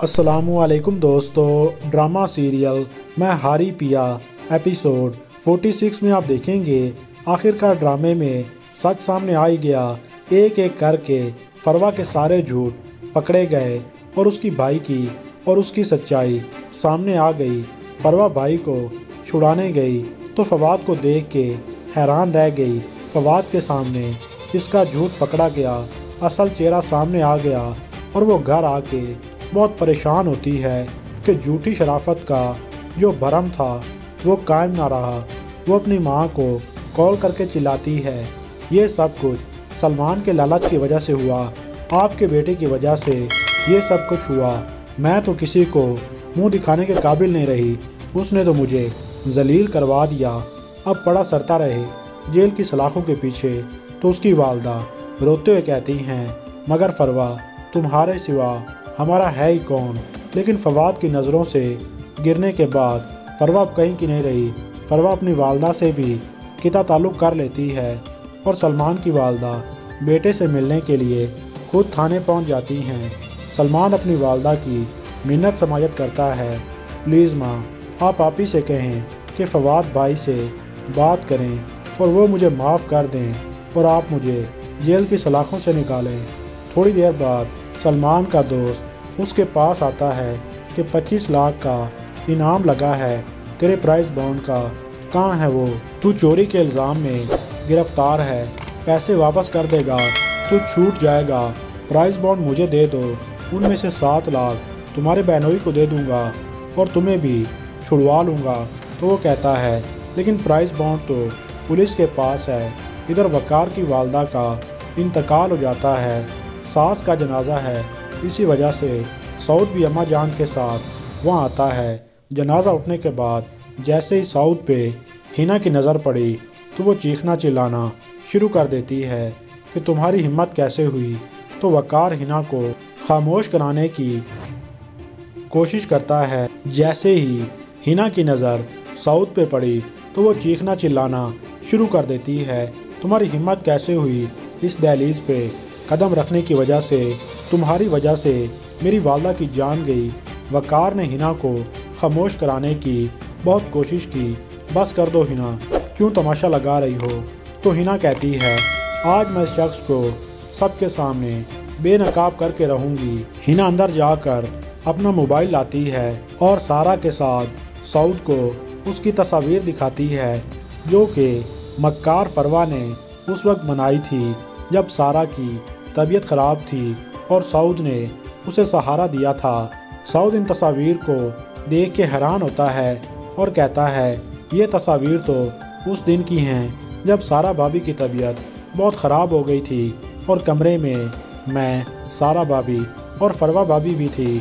अस्सलामुअलैकुम दोस्तों, drama serial मैं हारी पिया एपिसोड 46 में आप देखेंगे आखिरकार ड्रामे में सच सामने आ ही गया। एक एक करके फरवा के सारे झूठ पकड़े गए और उसकी भाई की और उसकी सच्चाई सामने आ गई। फरवा भाई को छुड़ाने गई तो फवाद को देख के हैरान रह गई। फवाद के सामने इसका झूठ पकड़ा गया, असल चेहरा सामने आ गया और वो घर आके बहुत परेशान होती है कि झूठी शराफत का जो भरम था वो कायम ना रहा। वो अपनी माँ को कॉल करके चिल्लाती है, ये सब कुछ सलमान के लालच की वजह से हुआ, आपके बेटे की वजह से ये सब कुछ हुआ। मैं तो किसी को मुंह दिखाने के काबिल नहीं रही, उसने तो मुझे जलील करवा दिया। अब पड़ा सरता रहे जेल की सलाखों के पीछे। तो उसकी वालदा रोते हुए कहती हैं, मगर फरवा तुम्हारे सिवा हमारा है ही कौन। लेकिन फवाद की नज़रों से गिरने के बाद फरवा कहीं की नहीं रही। फरवा अपनी वालदा से भी किता ताल्लुक़ कर लेती है और सलमान की वालदा बेटे से मिलने के लिए खुद थाने पहुंच जाती हैं। सलमान अपनी वालदा की मिन्नत समाजत करता है, प्लीज़ माँ आप ही से कहें कि फवाद भाई से बात करें और वो मुझे माफ़ कर दें और आप मुझे जेल की सलाखों से निकालें। थोड़ी देर बाद सलमान का दोस्त उसके पास आता है कि 25 लाख का इनाम लगा है, तेरे प्राइस बॉन्ड का कहाँ है वो, तू चोरी के इल्ज़ाम में गिरफ्तार है, पैसे वापस कर देगा तू छूट जाएगा, प्राइस बॉन्ड मुझे दे दो, उनमें से 7 लाख तुम्हारे बहनोई को दे दूँगा और तुम्हें भी छुड़वा लूँगा। तो वो कहता है लेकिन प्राइस बॉन्ड तो पुलिस के पास है। इधर वकार की वालदा का इंतकाल हो जाता है, सास का जनाजा है, इसी वजह से सऊद भी अम्मा जान के साथ वहाँ आता है। जनाजा उठने के बाद जैसे ही सऊद पे हिना की नज़र पड़ी तो वो चीखना चिल्लाना शुरू कर देती है कि तुम्हारी हिम्मत कैसे हुई। तो वकार हिना को खामोश कराने की कोशिश करता है। जैसे ही हिना की नज़र सऊद पे पड़ी तो वो चीखना चिल्लाना शुरू कर देती है, तुम्हारी हिम्मत कैसे हुई इस दहलीज पे कदम रखने की वजह से, तुम्हारी वजह से मेरी वालदा की जान गई। वकार ने हिना को खामोश कराने की बहुत कोशिश की, बस कर दो हिना, क्यों तमाशा लगा रही हो। तो हिना कहती है आज मैं इस शख्स को सबके सामने बेनकाब करके रहूँगी। हिना अंदर जाकर अपना मोबाइल लाती है और सारा के साथ सऊद को उसकी तस्वीर दिखाती है जो कि मक्कार फरवा ने उस वक्त बनाई थी जब सारा की तबीयत ख़राब थी और सऊद ने उसे सहारा दिया था। सऊद इन तस्वीर को देख के हैरान होता है और कहता है ये तस्वीर तो उस दिन की हैं जब सारा भाभी की तबीयत बहुत ख़राब हो गई थी और कमरे में मैं, सारा भाभी और फरवा भाभी भी थी।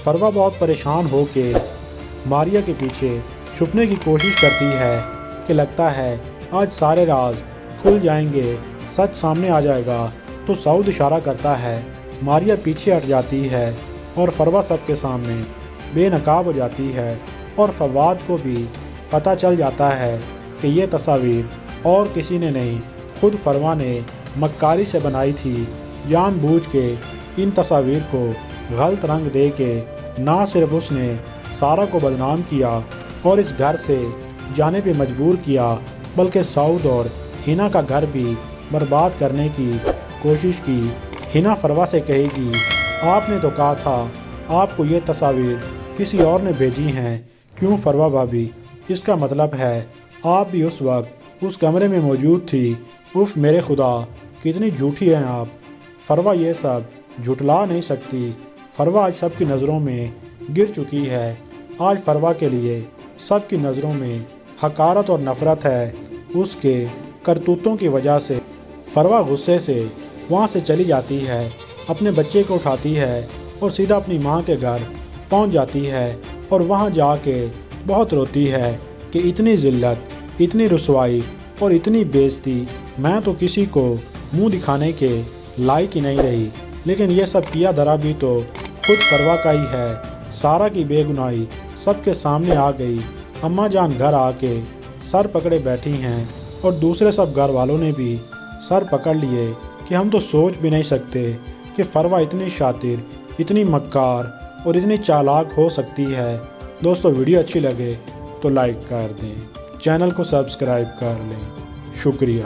फरवा बहुत परेशान हो के मारिया के पीछे छुपने की कोशिश करती है कि लगता है आज सारे राज खुल जाएंगे, सच सामने आ जाएगा। तो सऊद इशारा करता है, मारिया पीछे हट जाती है और फरवा सबके सामने बेनकाब हो जाती है और फवाद को भी पता चल जाता है कि ये तस्वीर और किसी ने नहीं, खुद फरवा ने मक्कारी से बनाई थी। जानबूझ के इन तस्वीर को गलत रंग दे के ना सिर्फ उसने सारा को बदनाम किया और इस घर से जाने पे मजबूर किया, बल्कि सऊद और हिना का घर भी बर्बाद करने की कोशिश की। हिना फरवा से कहेगी आपने तो कहा था आपको ये तस्वीर किसी और ने भेजी हैं, क्यों फरवा भाभी, इसका मतलब है आप भी उस वक्त उस कमरे में मौजूद थी। उफ मेरे खुदा, कितनी झूठी हैं आप। फरवा ये सब झुटला नहीं सकती। फरवा आज सबकी नज़रों में गिर चुकी है। आज फरवा के लिए सबकी नज़रों में हकारत और नफ़रत है उसके करतूतों की वजह से। फरवा गुस्से से वहाँ से चली जाती है, अपने बच्चे को उठाती है और सीधा अपनी माँ के घर पहुँच जाती है और वहाँ जाके बहुत रोती है कि इतनी ज़िल्लत, इतनी रुसवाई और इतनी बेइज्जती मैं तो किसी को मुंह दिखाने के लायक ही नहीं रही। लेकिन ये सब किया धरा भी तो खुद फरवा का ही है। सारा की बेगुनाही सबके सामने आ गई। अम्मा जान घर आके सर पकड़े बैठी हैं और दूसरे सब घर वालों ने भी सर पकड़ लिए कि हम तो सोच भी नहीं सकते कि फरवा इतनी शातिर, इतनी मक्कार اور اتنی چالاک ہو سکتی ہے؟ دوستو ویڈیو اچھی لگے تو لائک کر دیں، چینل کو سبسکرائب کر لیں، شکریہ۔